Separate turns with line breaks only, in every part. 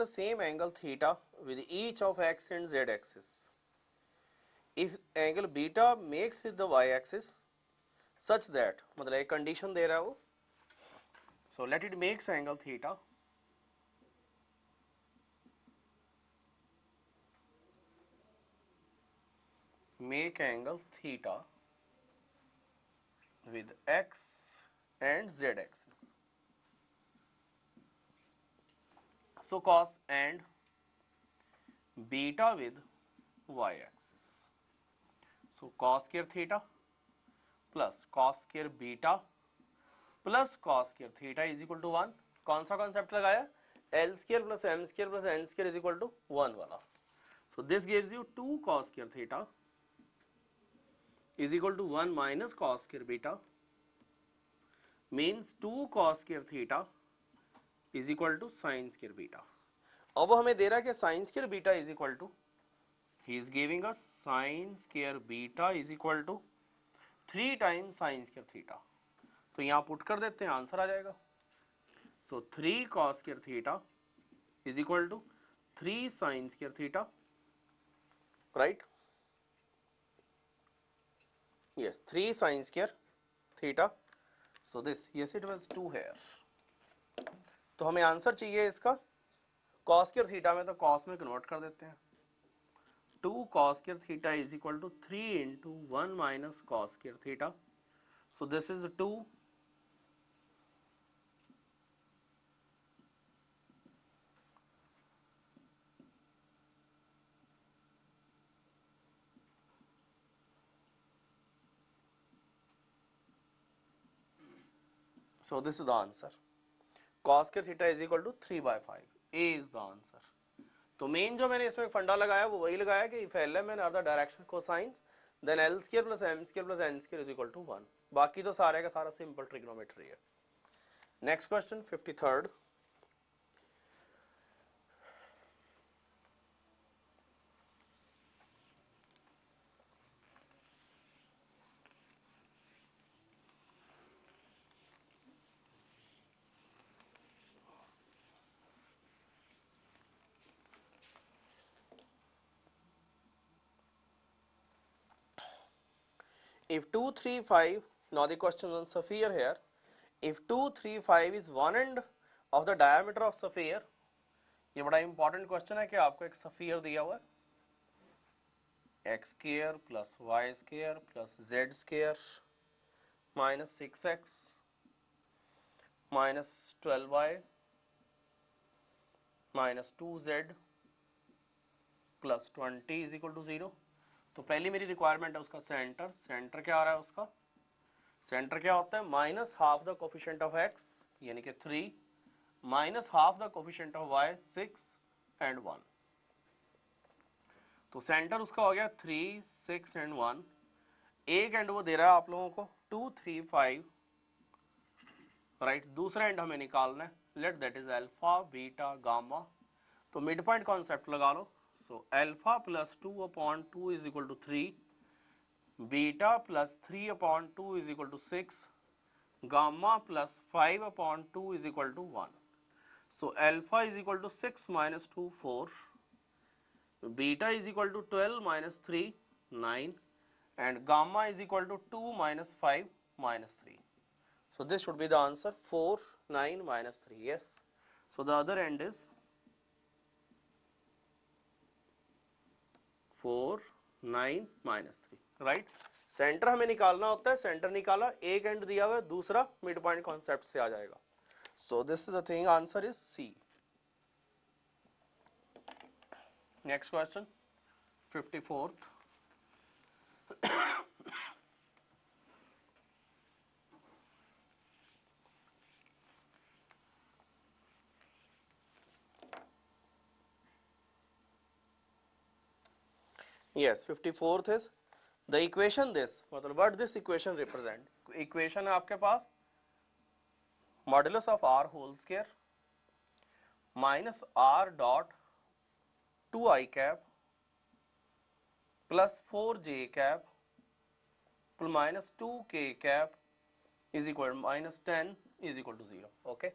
the same angle theta with each of x and z axis. If angle beta makes with the y axis such that, मतलब एक condition दे रहा है वो, so let it makes angle theta make angle theta with x and z axis. So cos and beta with y axis. So cos square theta plus cos square beta plus cos square theta is equal to 1. कौन सा concept लगाया? L square plus m square plus n square is equal to 1 वाला. So this gives you 2 cos square theta is equal to 1 minus cos square beta, means 2 cos square theta is equal to sin square beta. अब वो हमें दे रहा है कि sin square beta is equal to, he is giving us sin square beta is equal to 3 times sin square theta. तो यहाँ put कर देते हैं, आंसर आ जाएगा. So 3 cos square theta is equal to 3 sin square theta, right? Yes, 3 sin square theta. So this, yes, it was 2 here. तो हमें answer चाहिए इसका cos square theta में, तो cos में कन्वर्ट कर देते हैं. 2 cos square theta is equal to 3 into 1 minus cos square theta. So this is 2. So this is the answer. Cos square theta is equal to 3/5. A is the answer. तो main जो मैंने इसमें फंडा लगाया वो वही लगाया कि if Lm and other direction cosines, then L square plus m square plus n square is equal to 1. बाकी तो सारे का सारा सिंपल ट्रिग्नोमेट्री है. Next question 53rd. If 2, 3, 5, now the question on sphere here. If 2, 3, 5 is one end of the diameter of sphere, ये बड़ा important question है कि आपको एक स्फीयर दिया हुआ है, x square plus y square plus z square minus 6x minus 12y minus 2z plus 20 is equal to 0. तो पहली मेरी रिक्वायरमेंट है उसका सेंटर. सेंटर क्या आ रहा है उसका? सेंटर क्या होता है? Minus half the coefficient of x यानी कि 3 minus half the coefficient of y 6 and 1. तो सेंटर उसका हो गया 3, 6 एंड 1. एक एंड वो दे रहा है आप लोगों को 2, 3, 5, राइट. दूसरा एंड हमें निकालना है. Let that is alpha beta gamma. तो मिड पॉइंट कॉन्सेप्ट लगा लो. So alpha plus 2/2 is equal to 3, beta plus 3/2 is equal to 6, gamma plus 5/2 is equal to 1. So alpha is equal to 6 minus 2 4, beta is equal to 12 minus 3 9, and gamma is equal to 2 minus 5 minus 3. So this should be the answer, 4 9 minus 3. Yes, so the other end is 4 9 minus 3, right. Centre हमें निकालना होता है. Centre निकाला, एक and दिया हुआ है, दूसरा मिड पॉइंट कॉन्सेप्ट से आ जाएगा. So this is the thing, answer is C. Next question, 54th. Yes, 54th is the equation this, मतलब what this equation represent. Equation है आपके पास modulus of r whole square minus r dot 2i cap plus 4j cap plus minus 2k cap is equal to minus 10 is equal to 0. Okay,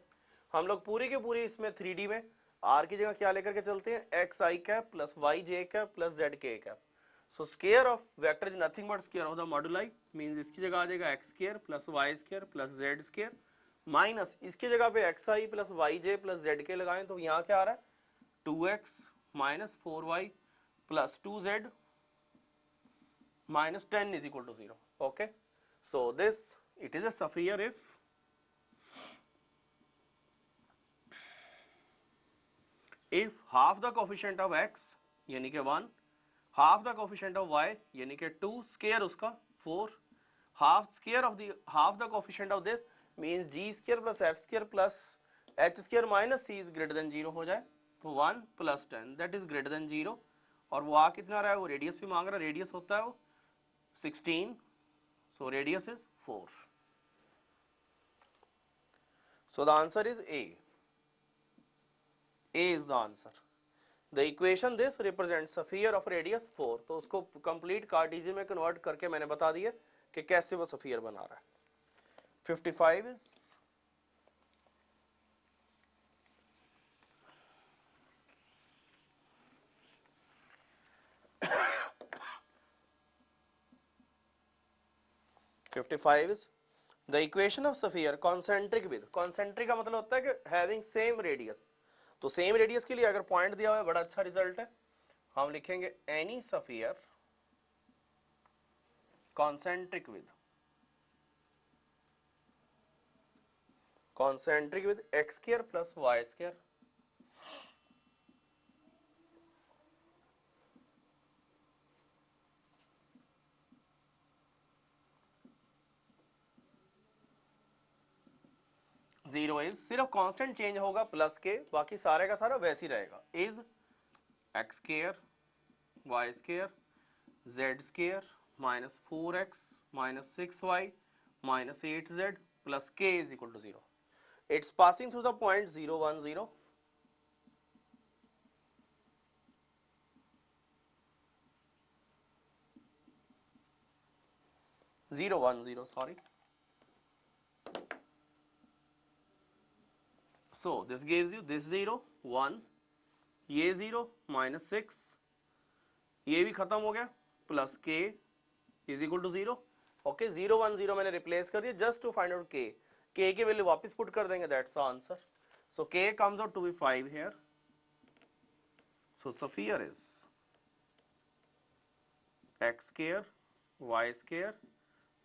हम लोग पूरी के पूरी इसमें 3D में are की जगह क्या लेकर के चलते हैं, x i cap plus y j cap plus z k cap. So square of vector is nothing but square of the moduli, means इसकी जगह आ जाएगा x square plus y square plus z square minus इसकी जगह पे x i plus y j plus z k लगाएं तो यहाँ क्या आ रहा है, 2x minus 4y plus 2z minus 10 is equal to 0. Okay, so this it is a sphere if half the coefficient of x यानी कि 1, half the coefficient of y यानी कि 2, square उसका 4, half the coefficient of this means g square plus f square plus h square minus c is greater than 0 हो जाए तो 1 plus 10 that is greater than 0। और वो आ कितना रहा है, वो रेडियस भी मांग रहा है, रेडियस होता है वो 16, so radius is 4, so the answer is A is the answer। the equation this represents sphere of radius 4, तो उसको complete कार्टेशियन में कन्वर्ट करके मैंने बता दिया कि कैसे वो स्फीयर बना रहा है। 55 is the equation of sphere concentric with, concentric का मतलब होता है कि having same radius, तो सेम रेडियस के लिए अगर पॉइंट दिया हुआ है बड़ा अच्छा रिजल्ट है, हम लिखेंगे any sphere concentric with x square plus y square zero is, सिर्फ कांस्टेंट चेंज होगा प्लस के, बाकी सारे का सारा वैसे ही रहेगा, is x square y square z square minus 4x minus 6y minus 8z plus k is equal to 0। It's passing through the point 0 1 0, sorry, so this gives you this 0 1, ये 0 minus 6, ये भी खत्म हो गया plus k is equal to 0। Okay 0 1 0 मैंने replace कर दिया just to find out k की वैल्यू वापस पुट कर देंगे, that's the answer. So k comes out to be 5 here, so sphere is x square y square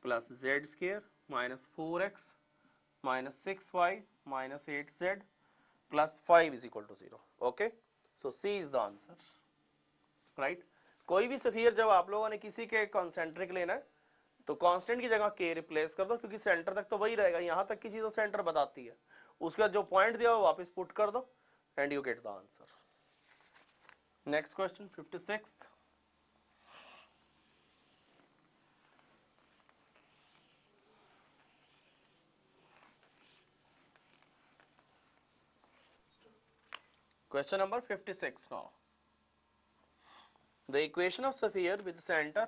plus z square minus 4x minus 6y minus 8z plus 5 is equal to 0। Okay, so C is the answer, right. कोई भी sphere जब आप लोगों ने किसी के concentric लेना है तो कांस्टेंट की जगह k रिप्लेस कर दो, क्योंकि सेंटर तक तो वही रहेगा, यहां तक की चीज तो सेंटर बताती है, उसके बाद जो पॉइंट दिया वो वापस पुट कर दो and you get the answer. Next question 56, question number 56 now, the equation of sphere with center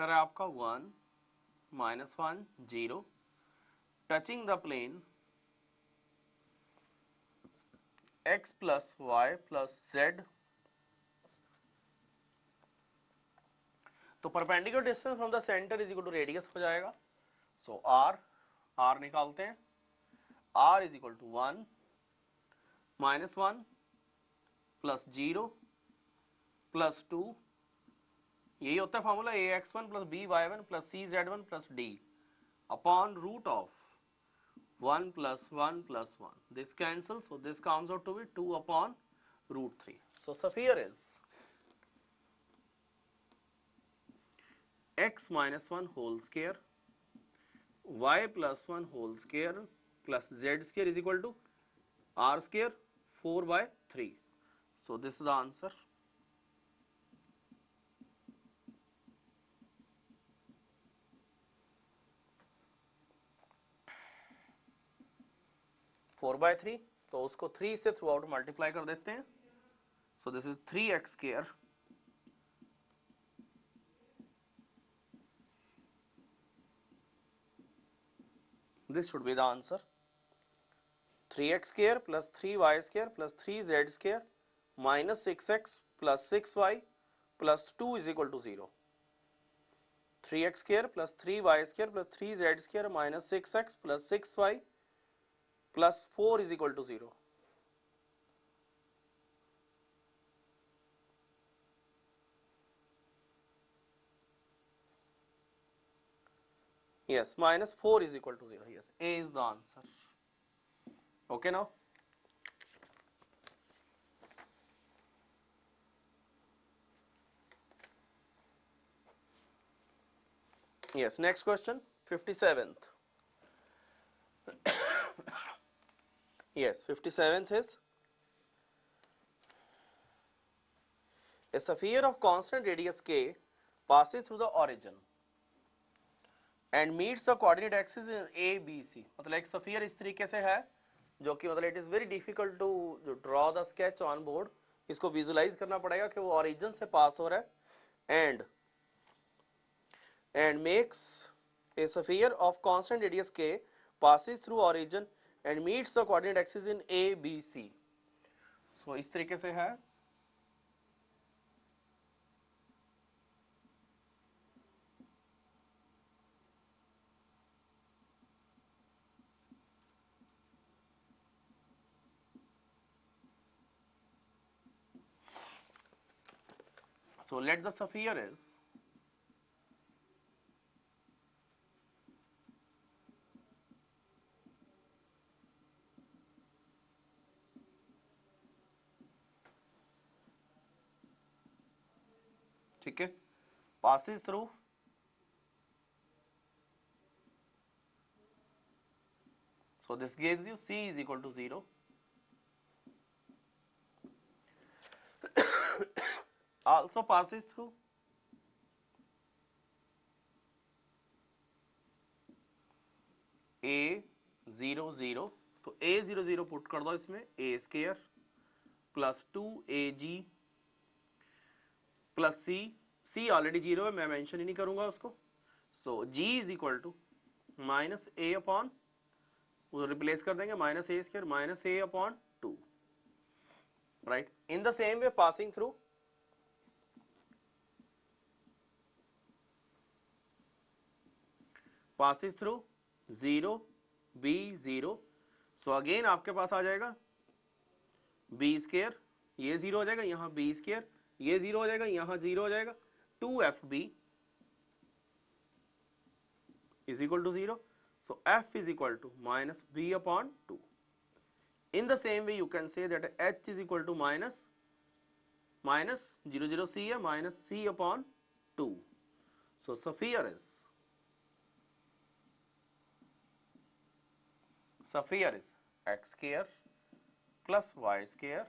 है आपका 1 minus 1 0 touching the plane x plus y plus z, तो perpendicular distance from the centre is equal to radius हो जाएगा। So r निकालते हैं, r is equal to 1 minus 1 plus 0 plus 2, यही होता है formula ax1 plus by1 plus cz1 plus d upon root of 1 plus 1 plus 1, this cancels, so this comes out to be 2 upon root 3. So sphere is x minus 1 whole square y plus 1 whole square plus z square is equal to r square 4 by 3. So this is the answer. Four by three, तो उसको 3 से through out multiply कर देते हैं, सो this is 3x square this should be the answer, 3x square plus 3y square plus 3z square minus 6x plus 6y plus 2 is equal to 0. 3x square plus 3y square plus 3z square minus 6x plus 6y plus 4 is equal to 0. Yes, minus 4 is equal to 0. Yes, A is the answer. Okay now? Yes, next question, 57th. Yes, 57th is a sphere of constant radius k passes through the origin and meets the coordinate axis in A, B, C. मतलब एक sphere इस तरीके से है जो कि मतलब it is very difficult to draw the sketch on board. इसको visualize करना पड़ेगा कि वो origin से pass हो रहा है and makes a sphere of constant radius k passes through origin and meets the coordinate axis in A, B, C. So इस तरीके से है. So let the sphere is ठीक है passes through so this gives you C is equal to 0 also passes through A 0 0 तो A 0 0 put कर दो इसमें A square plus 2AG plus C already 0 है मैं मेंशन ही नहीं करूंगा उसको so G is equal to minus A upon वो रिप्लेस कर देंगे minus A square minus A upon 2 right in the same way passing through passes through 0 B 0 so again आपके पास आ जाएगा B स्क्वायर ये 0 हो जाएगा यहाँ B स्क्वायर ये 0 हो जाएगा यहाँ 0 हो जाएगा 2FB is equal to 0 so F is equal to minus B upon 2 in the same way you can say that H is equal to minus 0 0 C है minus C upon 2 so sphere is x square plus y square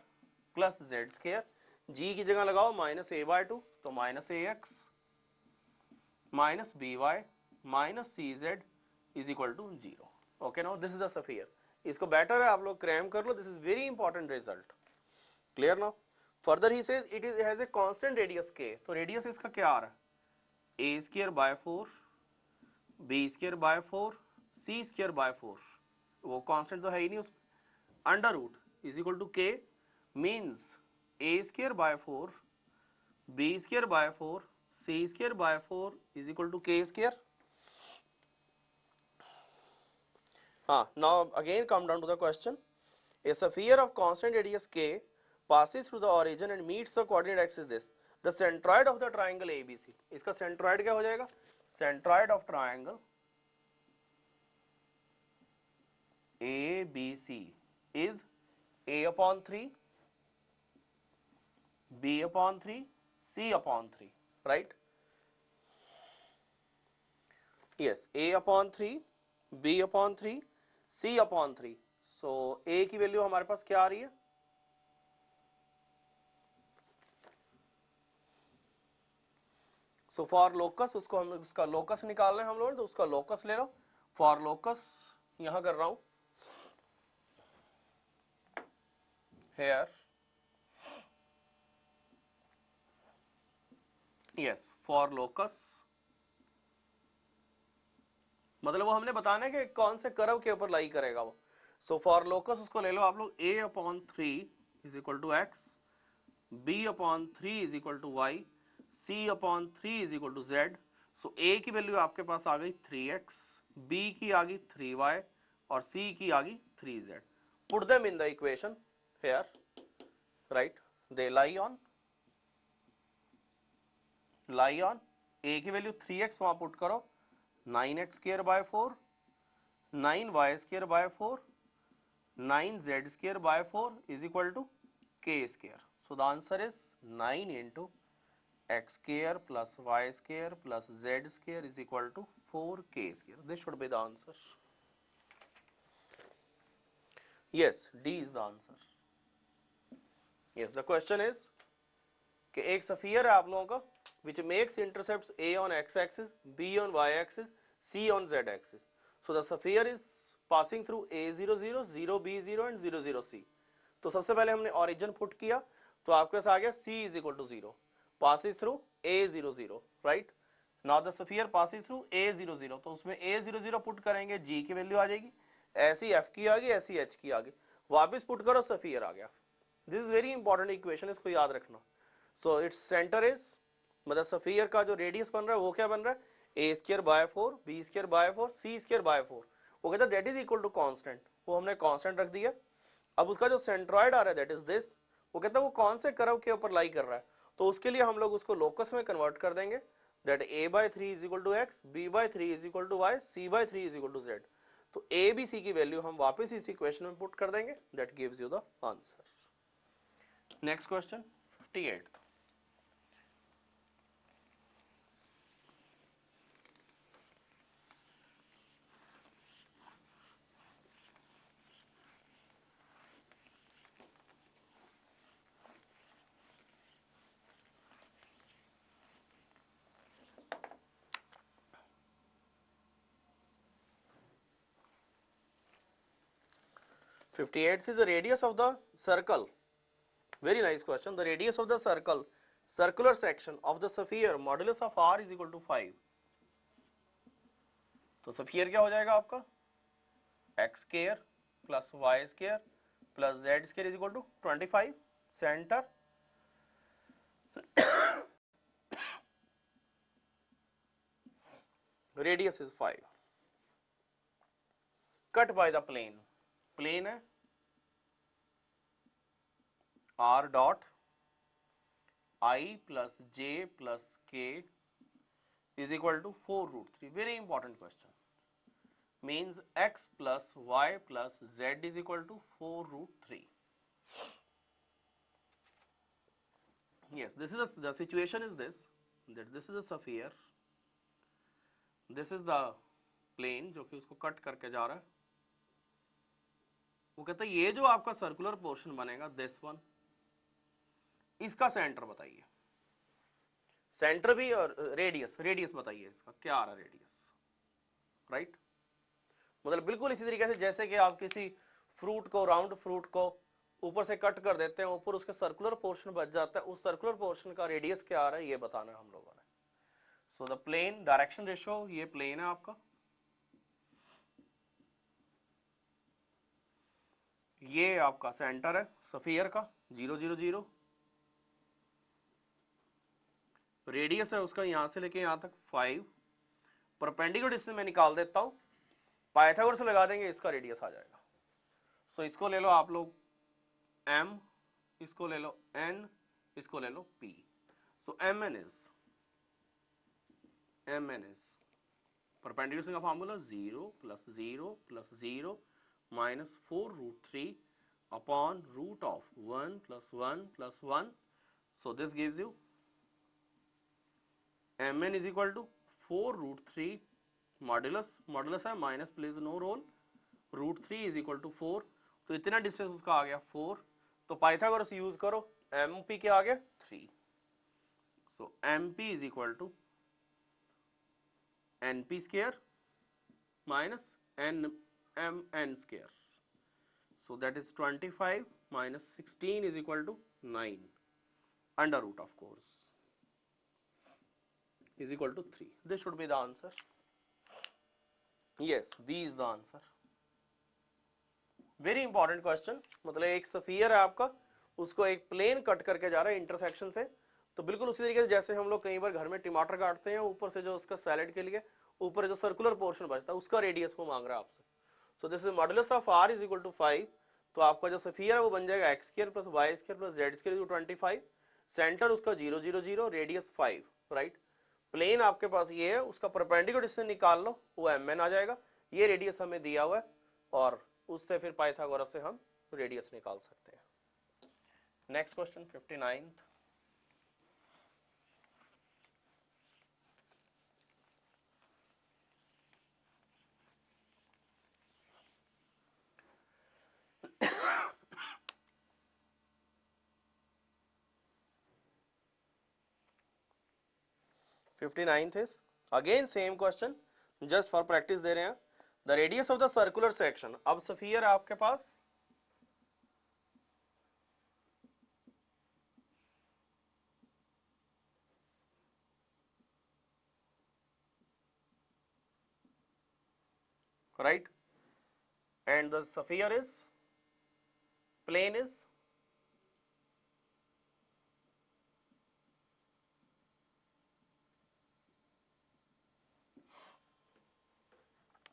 plus z square g की जगह लगाओ minus a by 2 तो minus ax minus by minus cz is equal to 0. Okay, now this is the sphere. इसको better है आप लोग cram कर लो. This is very important result. Clear now? Further he says it has a constant radius k. तो radius इसका क्या आ रहा है? A square by 4, B square by 4, C square by 4. वो कांस्टेंट तो है ही नहीं उसमें under root is equal to k means a square by 4 b square by 4 c square by 4 is equal to k square. हाँ now again come down to the question a sphere of constant radius k passes through the origin and meets the coordinate axis this the centroid of the triangle ABC. इसका centroid क्या हो जाएगा? Centroid of triangle ABC is A upon 3, B upon 3, C upon 3, right? Yes, A upon 3, B upon 3, C upon 3. So A की value हमारे पास क्या आ रही है? So for locus उसको हम उसका locus निकाल रहे हैं हम लोग तो उसका locus ले लो. For locus यहाँ कर रहा हूँ. Here yes for locus मतलब वो हमने बताना है कि कौन से कर्व के ऊपर लाई करेगा वो. सो फॉर लोकस उसको ले लो आप लोग a upon 3 is equal to x, b upon 3 is equal to y, c upon 3 is equal to z. So a की वैल्यू आपके पास आ गई 3x, b की आ गई 3y और c की आ गई 3z। Put them in the equation here, right, they lie on a की वैल्यू 3x वहां पुट करो, 9x square by 4, 9y square by 4, 9z square by 4 is equal to k square. So the answer is 9 into x square plus y square plus z square is equal to 4k square. This should be the answer. Yes, D is the answer. Yes, the question is कि एक sphere है आप लोगों का which makes intercepts A on x axis, B on y axis, C on z axis. So the sphere is passing through A0 0, 0 B0 and 0 0 C. तो सबसे पहले हमने origin put किया तो आपके पास आ गया C is equal to 0, passes through A0 0, right? Now the sphere passes through A0 0, तो उसमें A0 0 पुट करेंगे, G की वैल्यू आ जाएगी, ऐसी F की आ गई, ऐसी H की आ गई, वापस पुट करो स्फीयर आ गया। This is very important equation, इसको याद रखना। सो इट्स सेंटर इज, मतलब स्फीयर का जो रेडियस बन रहा है वो क्या बन रहा है, a square by 4, b square by 4, c square by 4। वो कहता है that is equal to constant, वो हमने कांस्टेंट रख दिया। अब उसका जो सेंट्रॉइड आ रहा है दैट इज दिस, वो कहता है वो कौन से कर्व के ऊपर लाई कर रहा है, तो उसके लिए हम लोग उसको लोकस में कन्वर्ट कर देंगे, that a by 3 is equal to x, b by 3 is equal to y, c by 3 is equal to z. तो a b c की वैल्यू हम वापस इस इक्वेशन में पुट कर देंगे, that gives you the answer. Next question 58। 58th is the radius of the circle. Very nice question. The radius of the circle, circular section of the sphere, modulus of r is equal to 5. तो sphere क्या हो जाएगा आपका, x square plus y square plus z square is equal to 25. Center radius is 5. Cut by the plane. Plane है r dot I plus j plus k is equal to 4 root 3. Very important question. Means x plus y plus z is equal to 4 root 3. Yes, this is the situation is this, that this is a sphere, this is the plane जो कि उसको cut करके जा रहा है। वो कहता है ये जो आपका सर्कुलर पोर्शन बनेगा दिस वन, इसका सेंटर बताइए, सेंटर भी और रेडियस, रेडियस बताइए इसका क्या आ रहा है रेडियस, राइट। मतलब बिल्कुल इसी तरीके से जैसे कि आप किसी फ्रूट को, राउंड फ्रूट को ऊपर से कट कर देते हैं, ऊपर उसके सर्कुलर पोर्शन बच जाता है, उस सर्कुलर पोर्शन का रेडियस क्या आ रहा है ये बताना है हम लोगों ने। So the plane direction ratio, ये प्लेन है आपका, ये आपका सेंटर है स्फीयर का 0 0 0, रेडियस है उसका यहां से लेके यहां तक 5, परपेंडिकुलर डिस्टेंस में निकाल देता हूं, पाइथागोरस से लगा देंगे, इसका रेडियस आ जाएगा। सो इसको ले लो आप लोग m, इसको ले लो n, इसको ले लो p। So mn is perpendicular का formula 0 plus 0 plus 0 minus 4 root 3 upon root of 1 plus 1 plus 1. So this gives you mn is equal to 4 root 3 modulus, modulus है minus plays no role, root 3 is equal to 4, तो इतना distance उसका आ गया 4, तो Pythagoras use करो, mp क्या आ गया 3, so mp is equal to np square minus mn square, so that is 25 minus 16 is equal to 9, under root of course is equal to 3. This should be the answer. Yes, B is the answer. Very important question, मतलब एक sphere है आपका, उसको एक plane cut करके जा रहा है इंटरसेक्शन से, तो बिल्कुल उसी तरीके से जैसे हम लोग कई बार घर में टमाटर काटते हैं, ऊपर से जो उसका सैलेड के लिए ऊपर जो सर्कुलर पोर्शन बचता है उसका रेडियस वो मांग रहा है आपसे। So this is modulus of r is equal to 5, तो आपका जो स्फीयर है वो बन जाएगा x square plus y square plus z square 25, centre उसका 0 0 0, रेडियस 5, राइट। प्लेन आपके पास ये है, उसका परपेंडिकुलर डिस्टेंस निकाल लो, वो mn आ जाएगा, ये रेडियस हमें दिया हुआ है, और उससे फिर पाइथागोरस से हम रेडियस निकाल सकते हैं। Next question 59th। Is again same question, just for practice दे रहे हैं। The radius of the circular section, अब स्फीयर है आपके पास, right, and the sphere is plane is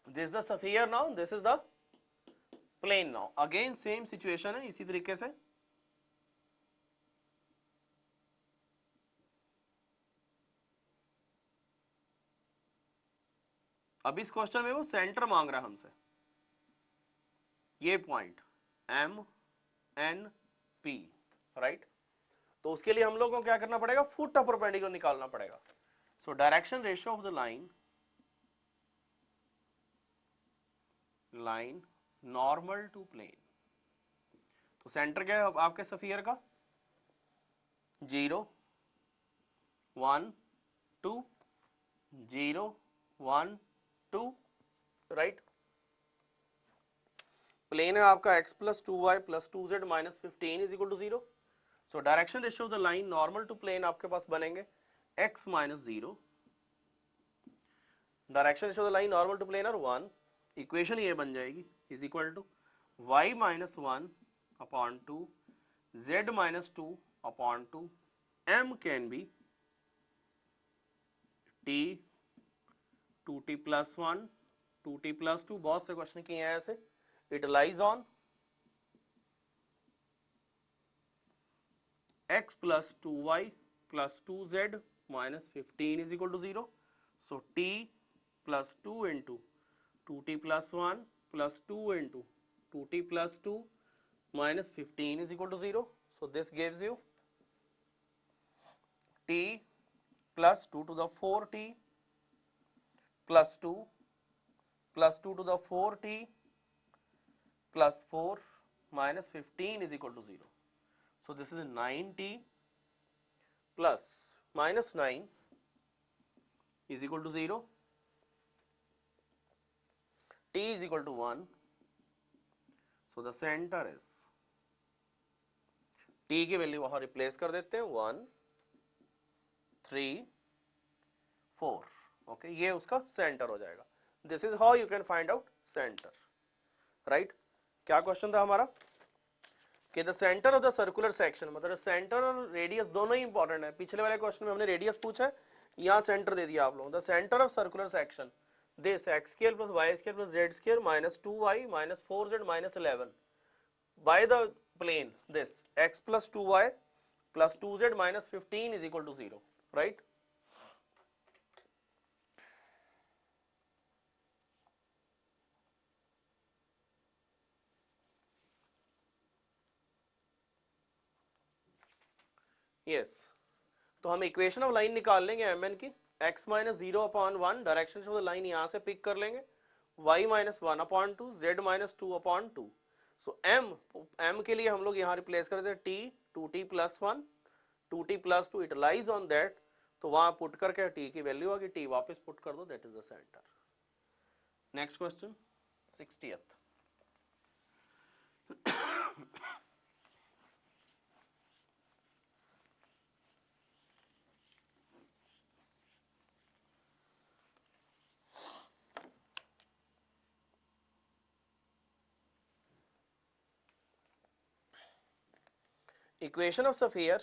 this is the sphere, now this is the plane। now again same situation है इसी तरीके से, अब इस क्वेश्चन में वो सेंटर मांग रहा है हमसे, ये point M N P, right. तो उसके लिए हम लोग को क्या करना पड़ेगा, फुट ऑफ परपेंडिकुलर निकालना पड़ेगा। So direction ratio of the line normal to plane, तो सेंटर क्या है आपके स्फीयर का, 0 1 2 0 1 2, राइट। प्लेन है आपका x plus 2y plus 2z minus 15 is equal to 0। So direction ratio of the line normal to plane आपके पास बनेंगे x minus 0, direction ratio of the line normal to plane और 1, equation ये बन जाएगी is equal to y minus 1 upon 2 z minus 2 upon 2, m can be t 2t plus 1 2t plus 2, बहुत से question किए हैं ऐसे। It lies on x plus 2y plus 2z minus 15 is equal to 0. So t plus 2 into 2t plus 1 plus 2 into 2t plus 2 minus 15 is equal to 0. So this gives you t plus 2 to the 4t plus 2 plus 2 to the 4t plus 4 minus 15 is equal to 0. So this is 9t plus minus 9 is equal to 0. T is equal to 1. So the center is, T की value वहां replace कर देते हैं 1 3 4, okay, ये उसका centre हो जाएगा। This is how you can find out centre, right. क्या क्वेश्चन था हमारा कि the centre of the circular section, मतलब सेंटर और रेडियस दोनों ही इंपॉर्टेंट है। पिछले वाले क्वेश्चन में हमने रेडियस पूछा है, यहाँ सेंटर दे दिया आप लोगों। The centre of circular section this x square plus y square plus z square minus 2y minus 4z minus 11 by the plane this x plus 2y plus 2z minus 15 is equal to 0, right. Yes, तो हम equation of line निकाल लेंगे M N की, x minus 0 upon 1 direction of the line यहाँ से pick कर लेंगे, y minus 1 upon 2 z minus 2 upon 2। सो m के लिए हम लोग यहाँ रिप्लेस कर देते हैं t 2t plus 1 2t plus 2, it lies on that, तो वहां पुट करके t की वैल्यू आ गई, t वापस पुट कर दो, that is the centre. Next question 60th। Equation of sphere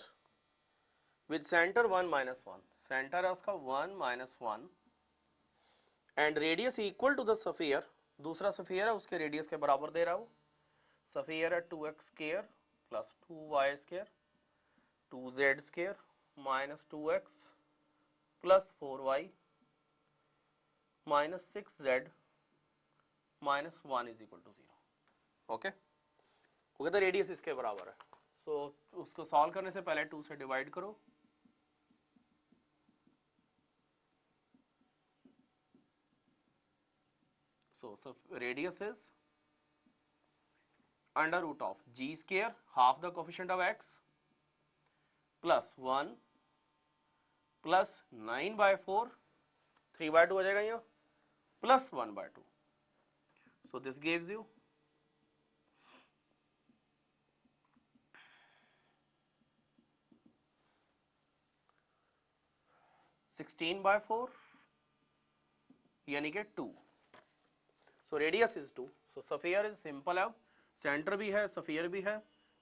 with centre 1 minus 1, centre है उसका 1 minus 1 and radius equal to the sphere, दूसरा सफियर है उसके रेडियस के बराबर दे रहा है वो, सफियर है 2x square plus 2y square 2z square minus 2x plus 4y minus 6z minus 1 is equal to 0। Okay, वो कहता है रेडियस इसके बराबर है। सो उसको सॉल्व करने से पहले 2 से डिवाइड करो, so radius is under root of g square half the coefficient of x plus 1 plus 9 by 4 3 by 2 हो जाएगा यहाँ plus 1 by 2, so this gives you 16 by 4 यानी कि 2। so radius is 2, so sphere is simple है, centre भी है sphere भी है,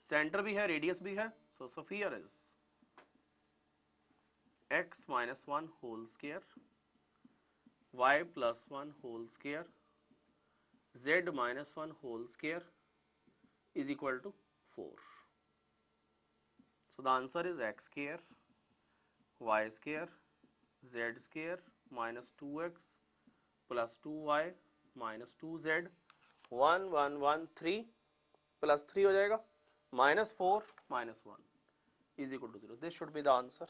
सेंटर भी है रेडियस भी है, so sphere is x minus 1 whole square y plus 1 whole square z minus 1 whole square is equal to 4. So the answer is x square y square z square minus 2x plus 2y minus 2z 1 1 1 3 plus 3 हो जाएगा minus 4 minus 1 is equal to 0. This should be the answer.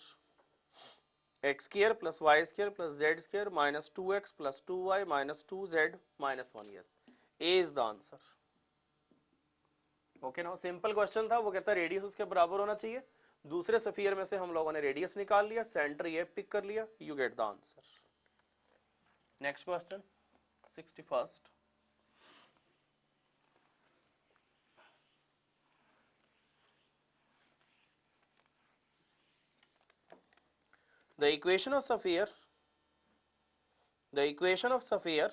X square plus y square plus z square minus 2x plus 2y minus 2z minus 1. Yes, A is the answer. Okay ना, simple question था, वो कहता है radius उसके बराबर होना चाहिए, दूसरे सफियर में से हम लोगों ने रेडियस निकाल लिया, सेंटर ये पिक कर लिया, you get the answer. Next question 61st, the equation of sphere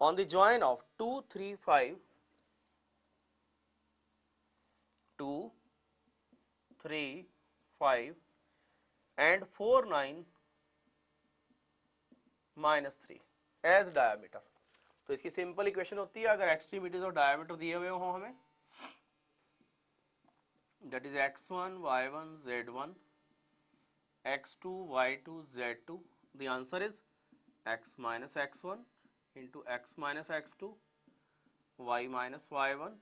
on the join of 2 3 5 2 3 5 and 4 9 minus 3 as diameter। तो इसकी सिंपल इक्वेशन होती है, अगर एक्सट्रीमिटीज और डायमीटर दिए हुए हो हमें, that is x1 y1 z1 x2 y2 z2, the answer is x minus x1 into x minus x2 y minus y1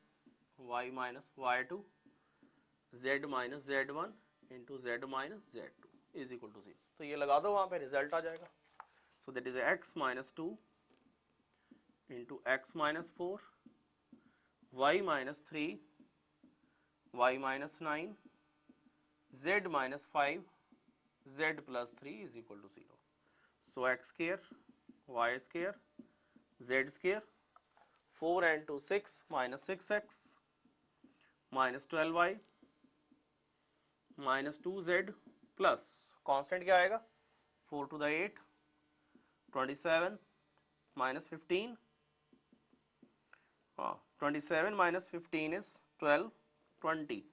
y minus y2 z minus z1 into z minus z2 is equal to 0। तो ये लगा दो, वहाँ पे result आ जाएगा। So that is x minus 2 into x minus 4 y minus 3 y minus 9 z minus 5 z plus 3 is equal to 0। So x square y square z square 4 and 2 6 minus 6x minus 12y minus 2z plus constant क्या आएगा 4 to the 8 27 minus 15 27 minus 15 is 12 20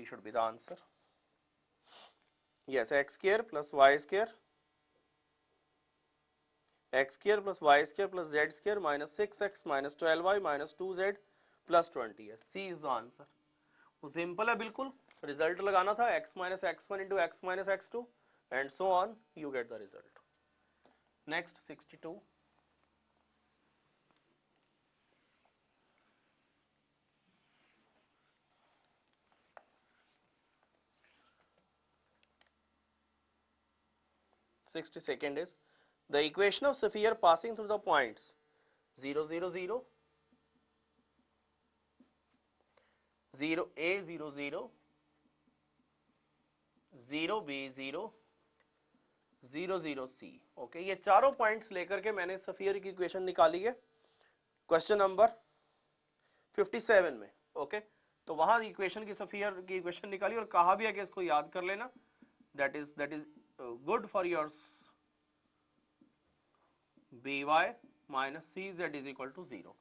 should be the answer। Yes, x square plus y square plus z square minus 6x minus 12y minus 2z plus 20 है, C is the answer। वो simple है बिल्कुल, result लगाना था x minus x1 into x minus x2 and so on, you get the result। Next 62, second is the equation of sphere passing through the points 0 0 0 0 a 0 0 0 b 0 0 0 c। Okay, ये चारों points लेकर के मैंने sphere की equation निकाली है question number 57 में। Okay, तो वहां इक्वेशन की स्फीयर की इक्वेशन निकाली और कहा भी है कि इसको याद कर लेना, that is good for your by minus cz is equal to 0।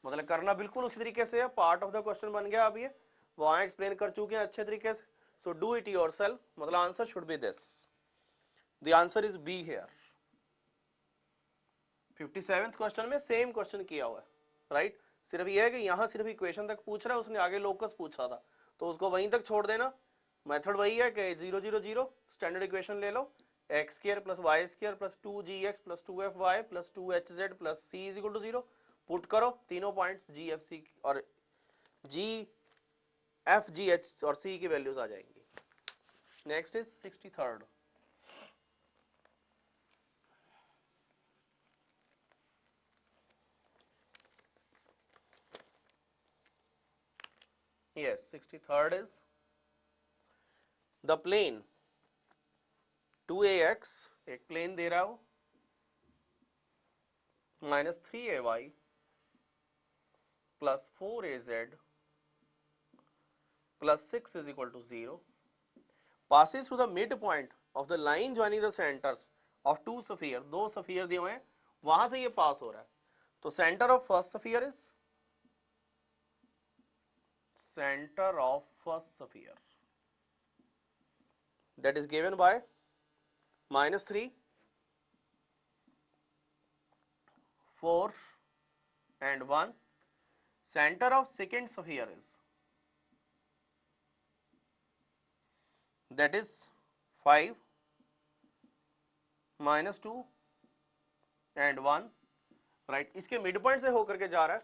मतलब करना बिल्कुल उसी तरीके से है, पार्ट ऑफ द क्वेश्चन बन गया। अब ये वहां एक्सप्लेन कर चुके हैं अच्छे तरीके से। सो डू इट योरसेल्फ, मतलब answer should be this, the answer is be here. 57th question में सेम क्वेश्चन किया हुआ है, राइट। सिर्फ ये है कि यहाँ सिर्फ इक्वेशन तक पूछ रहा है, उसने आगे लोकस पूछा था तो उसको वहीं तक छोड़ देना। मेथड वही है कि 0 0 0 स्टैंडर्ड इक्वेशन ले लो, x square plus y square plus 2gx plus 2fy plus 2hz plus c is equal to 0, put करो तीनों पॉइंट्स जी एफ सी और जी एफ जी एच और सी की वैल्यूज आ जाएंगी। Next is 63rd। yes 63rd is the plane 2ax, एक plane दे रहा हो, minus 3ay plus 4az plus 6 is equal to 0 passes through the midpoint of the line joining the centers of two sphere, दो sphere दिए हुए हैं वहां से ये पास हो रहा है। तो center of first sphere is, center of first sphere that is given by minus 3, 4 and 1. Center of second sphere is, that is 5, minus 2 and 1, right। इसके मिड पॉइंट से होकर के जा रहा है,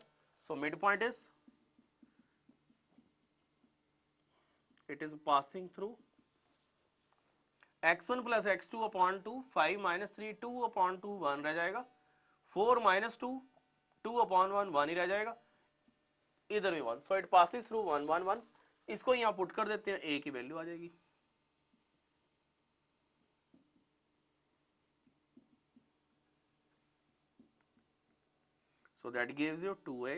so mid point is, it is passing through x1 plus x2 upon 2, 5 minus 3 2 upon 2 1 रह जाएगा, 4 minus 2 2 upon 1 1 ही रह जाएगा, इधर भी 1, सो इट पासिस थ्रू 1 1 1। इसको यहाँ पुट कर देते हैं, a की वैल्यू आ जाएगी। So that gives you 2a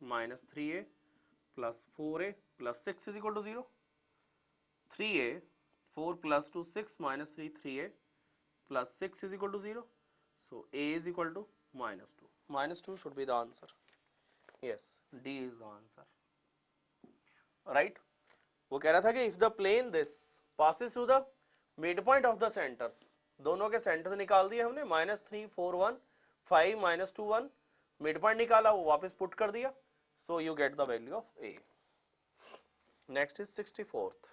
minus 3a plus 4a plus 6 is equal to 0. 3a, 4 plus 2 6 minus 3 3a plus 6 is equal to 0. So a is equal to minus 2. Minus 2 should be the answer. Yes, D is the answer. Right? वो कह रहा था कि if the plane this passes through the midpoint of the centers, दोनों के centre निकाल दिए हमने, माइनस 3 4 1 5 माइनस 2 1, मिड पॉइंट निकाला, वो वापस पुट कर दिया, so you get the value of A. Next is 64th।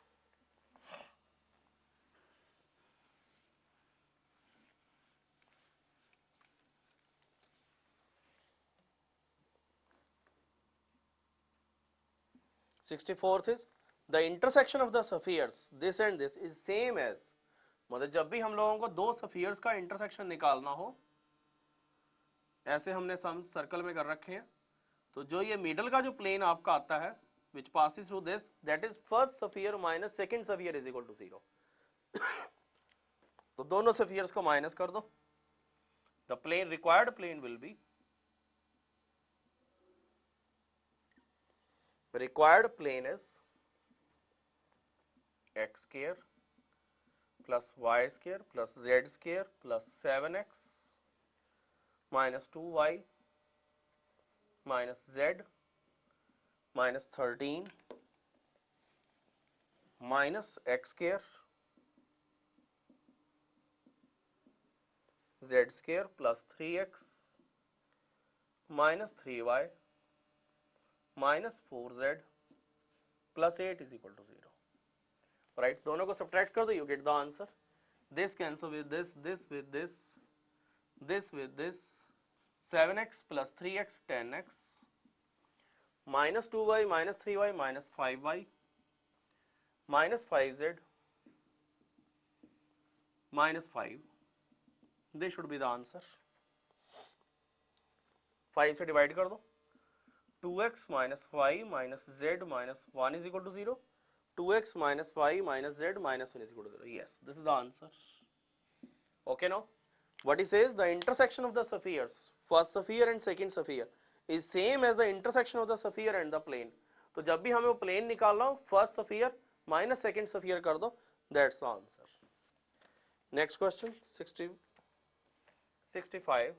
Is the intersection of the spheres this and this is same as, मतलब जब भी हम लोगों को दो स्फीयर्स का इंटरसेक्शन निकालना हो, ऐसे हमने सम सर्कल में कर रखे हैं, तो जो ये मिडल का जो प्लेन आपका आता है which passes through this, that is first sphere minus second sphere is equal to 0। तो दोनों स्फीयर्स को माइनस कर दो, the plane required plane will be, required plane is x square plus y square plus z square plus 7x minus 2y minus z minus 13 minus x square z square plus 3x minus 3y minus 4z plus 8 is equal to 0, right। दोनों को subtract कर दो, you get the answer। this cancel with this, this with this, this with this, 7x plus 3x 10x minus 2y minus 3y minus 5y minus 5z minus 5, this should be the answer। 5 से divide कर दो, 2x minus y minus z minus 1 is equal to 0, 2x minus y minus z minus 1 is equal to 0, yes, this is the answer। Okay, now what he says, the intersection of the spheres, first sphere and second sphere is same as the intersection of the sphere and the plane। तो जब भी हमें वो plane निकालना हो, first sphere minus second sphere कर दो, that's the answer. Next question 65।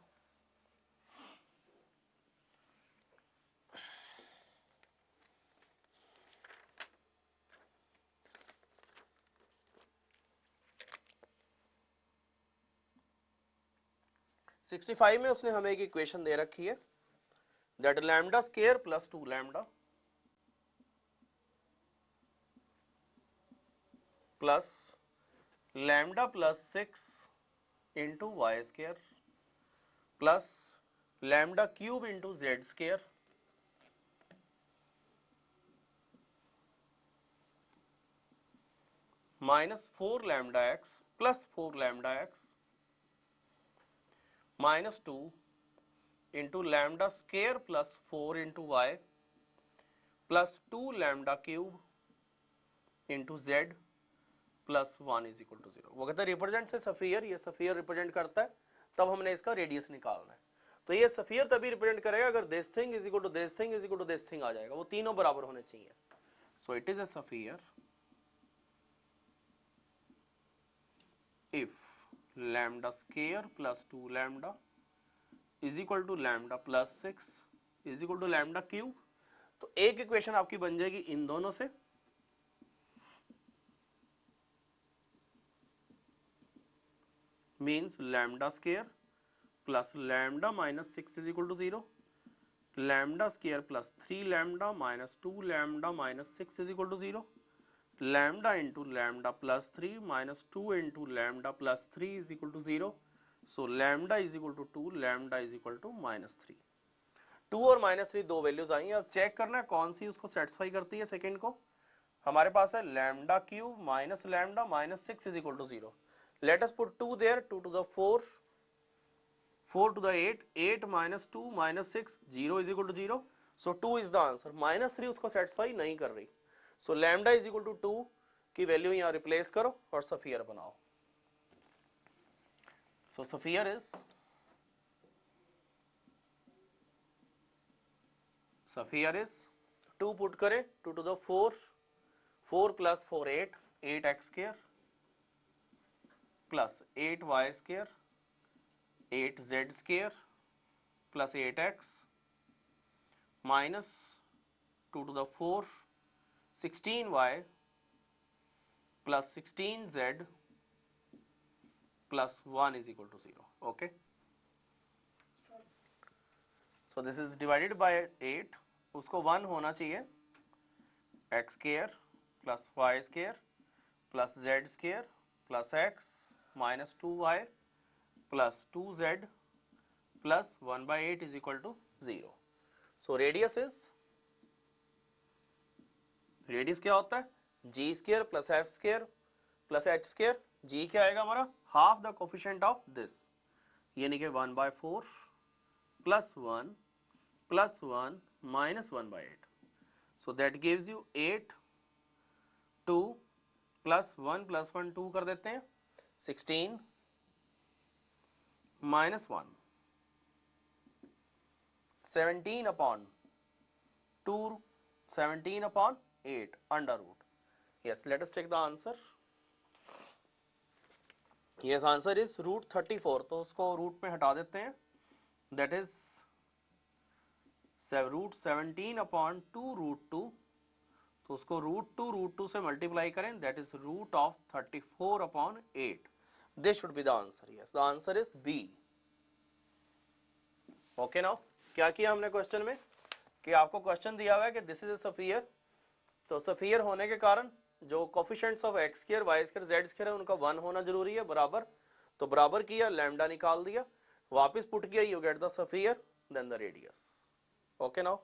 65 में उसने हमें एक इक्वेशन दे रखी है that lambda square plus 2 lambda plus lambda plus 6 into y square plus lambda cube into z square minus 4 lambda x plus 4 lambda x minus 2 into lambda square plus 4 into y plus 2 lambda cube into z plus 1 is equal to 0। वो कहता है represent से sphere, ये sphere represent करता है, तब हमने इसका रेडियस निकालना है। तो ये सफियर तभी रिप्रेजेंट करेगा अगर this thing is equal to this thing is equal to this thing आ जाएगा, वो तीनों बराबर होने चाहिए। So it is a sphere if lambda square plus 2 lambda is equal to lambda plus 6 is equal to lambda cube। तो एक equation आपकी बन जाएगी इन दोनों से, means lambda square plus lambda minus 6 is equal to 0, lambda square plus 3 lambda minus 2 lambda minus 6 is equal to 0, lambda into lambda plus 3 minus 2 into lambda plus 3 is equal to 0। so lambda is equal to 2, lambda is equal to minus 3। 2 और minus 3 दो values आई हैं, अब check करना है कौन सी उसको satisfy करती है। सेकंड को हमारे पास है lambda cube minus lambda minus 6 is equal to 0। let us put 2 there, 2 to the 4, 4 to the 8, 8 minus 2 minus 6, 0 is equal to 0। so 2 is the answer। Minus 3 उसको सेटिस्फाई नहीं कर रही, so lambda is equal to 2 की value यहां replace करो और sphere बनाओ। So sphere is sphere is 2 put करें, 2 to the 4, 4 plus 4 8, 8x square plus 8y square 8z square plus 8x minus 2 to the 4 16y plus 16z plus 1 is equal to 0। okay, so this is divided by 8, उसको 1 होना चाहिए, x square plus y square plus z square plus x minus 2y plus 2z plus 1 by 8 is equal to 0। so radius क्या होता है, G square plus F square plus H square, G क्या आएगा हमारा half the coefficient of this, यानी कि 1 by 4 plus 1 minus 1 by 8। So that gives you 8, 2 plus 1 2 कर देते हैं 16 minus 1 17 upon 2 17 upon 8 under root. yes, let us check the answer। yes, answer is root 34, तो उसको रूट में हटा देते हैं, that is root 17 upon 2 root 2, तो उसको रूट 2 से मल्टीप्लाई करें, that is root of 34 upon 8। this should be the answer। yes, the answer is B। okay, now क्या किया हमने क्वेश्चन में कि आपको क्वेश्चन दिया हुआ है कि दिस इज अ सफियर, तो सफियर होने के कारण जो coefficients of x square y square z square है उनका 1 होना जरूरी है बराबर, तो बराबर किया, लैम्डा निकाल दिया, वापस पुट किया, you get the sphere then the radius. Okay now